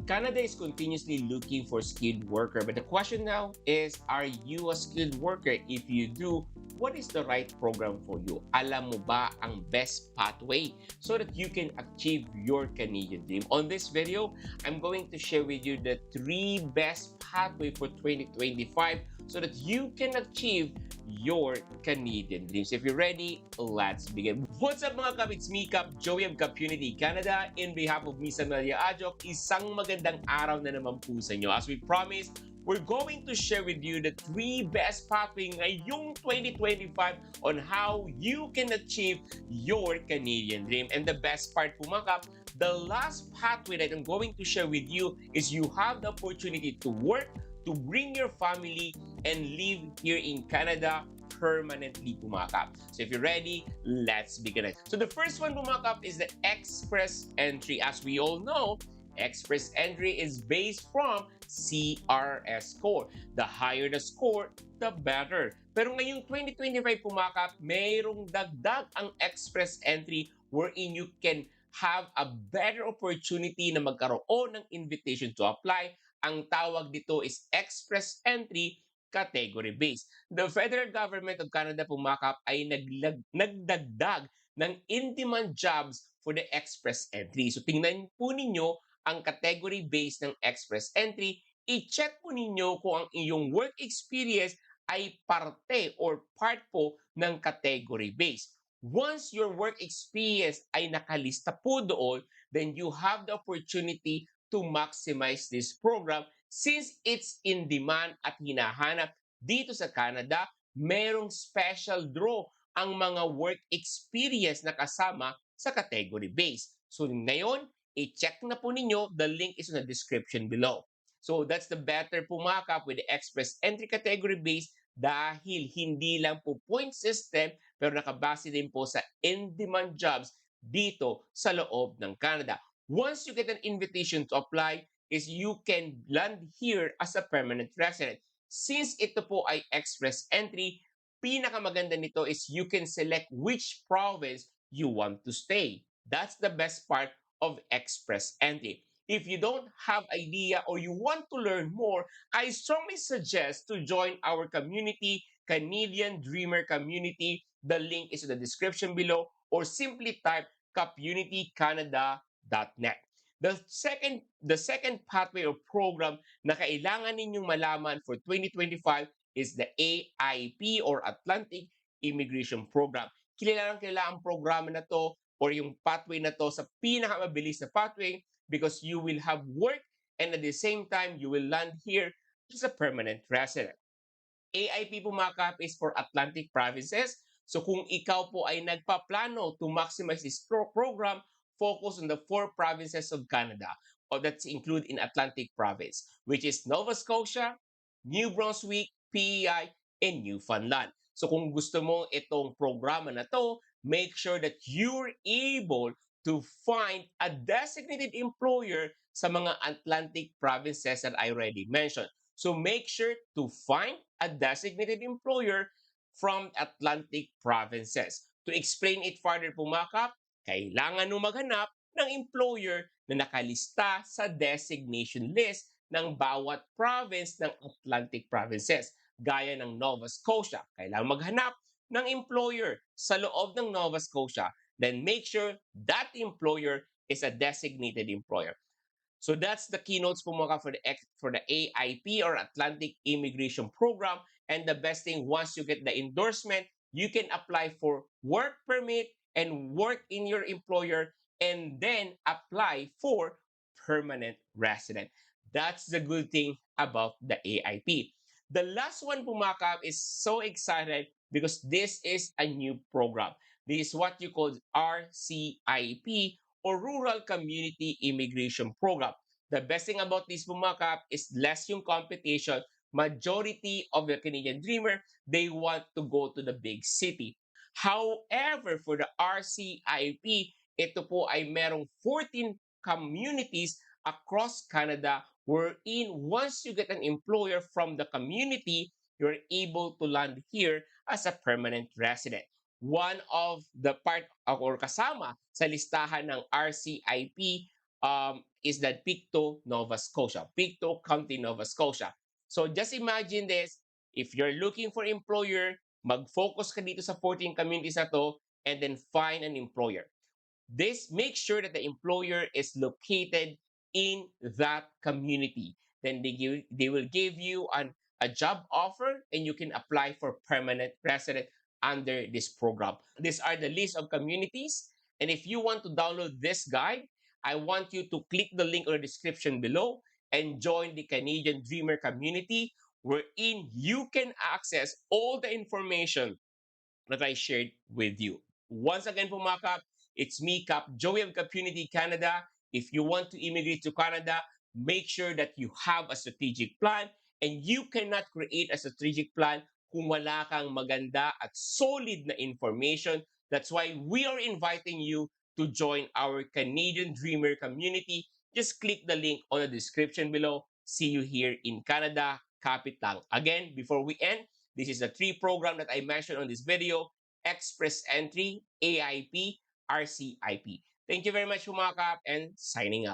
Canada is continuously looking for skilled worker, but the question now is, are you a skilled worker? If you do, what is the right program for you? Alam mo ba ang best pathway so that you can achieve your Canadian dream? On this video, I'm going to share with you the three best pathway for 2025 so that you can achieve your Canadian dreams. If you're ready, let's begin. What's up mga kap? It's me, Kap Joey of Kap Unity Canada. In behalf of Miss Amelia Ajok, isang magandang araw na naman po sa inyo. As we promised, we're going to share with you the three best pathway ngayong 2025 on how you can achieve your Canadian dream. And the best part po mga kap, the last pathway that I'm going to share with you is you have the opportunity to work, to bring your family, and live here in Canada permanently pumakap. So if you're ready, let's begin it. So the first one pumakap is the Express Entry. As we all know, Express Entry is based from CRS score. The higher the score, the better. Pero ngayong 2025 pumakap, mayroong dagdag ang Express Entry wherein you can have a better opportunity na magkaroon ng invitation to apply. Ang tawag dito is Express Entry category based. The federal government of Canada pumakap ay nagdagdag ng in-demand jobs for the express entry. So tingnan po ninyo ang category based ng express entry. I-check po ninyo kung ang iyong work experience ay parte or part po ng category based. Once your work experience ay nakalista po doon, then you have the opportunity to maximize this program. Since it's in demand at hinahanap dito sa Canada, merong special draw ang mga work experience na kasama sa category base. So ngayon, i-check na po ninyo. The link is in the description below. So that's the better pumakap with the express entry category base dahil hindi lang po point system pero nakabase din po sa in-demand jobs dito sa loob ng Canada. Once you get an invitation to apply, is you can land here as a permanent resident. Since ito po ay express entry, pinakamaganda nito is you can select which province you want to stay. That's the best part of express entry. If you don't have idea or you want to learn more, I strongly suggest to join our community, Canadian Dreamer Community. The link is in the description below or simply type communitycanada.net. The second pathway or program na kailangan ninyong malaman for 2025 is the AIP or Atlantic Immigration Program. Kilala ang programa na to or yung pathway na to sa pinakamabilis na pathway because you will have work and at the same time you will land here as a permanent resident. AIP po mga kap is for Atlantic provinces. So kung ikaw po ay nagpaplano to maximize this program, focus on the four provinces of Canada or that's included in Atlantic province, which is Nova Scotia, New Brunswick, PEI, and Newfoundland. So kung gusto mo itong programa na to, make sure that you're able to find a designated employer sa mga Atlantic provinces that I already mentioned. So make sure to find a designated employer from Atlantic provinces. To explain it further po mga kap, kailangan nyo maghanap ng employer na nakalista sa designation list ng bawat province ng Atlantic provinces. Gaya ng Nova Scotia, kailangan maghanap ng employer sa loob ng Nova Scotia. Then make sure that employer is a designated employer. So that's the keynotes po mga for the AIP or Atlantic Immigration Program. And the best thing, once you get the endorsement, you can apply for work permit and work in your employer and then apply for permanent resident. That's the good thing about the AIP. The last one pumakap is so excited because this is a new program. This is what you call RCIP or Rural Community Immigration Program. The best thing about this pumakap is less yung competition. Majority of the Canadian dreamer, they want to go to the big city. However, for the RCIP, ito po ay merong 14 communities across Canada wherein once you get an employer from the community, you're able to land here as a permanent resident. One of the part or kasama sa listahan ng RCIP is that Pictou, Nova Scotia, Pictou County, Nova Scotia. So just imagine this, if you're looking for employer, mag-focus ka dito sa 14 communities na to and then find an employer. This make sure that the employer is located in that community. Then they will give you a job offer and you can apply for permanent resident under this program. These are the list of communities. And if you want to download this guide, I want you to click the link in the description below and join the Canadian Dreamer community, wherein you can access all the information that I shared with you. Once again po mga Kap, it's me, Kap Joey of Kap Unity Canada. If you want to immigrate to Canada, make sure that you have a strategic plan, and you cannot create a strategic plan kung wala kang maganda at solid na information. That's why we are inviting you to join our Canadian Dreamer community. Just click the link on the description below. See you here in Canada. Kapit lang. Again, before we end, this is the three program that I mentioned on this video: Express Entry, AIP, RCIP. Thank you very much, Humakap, and signing out.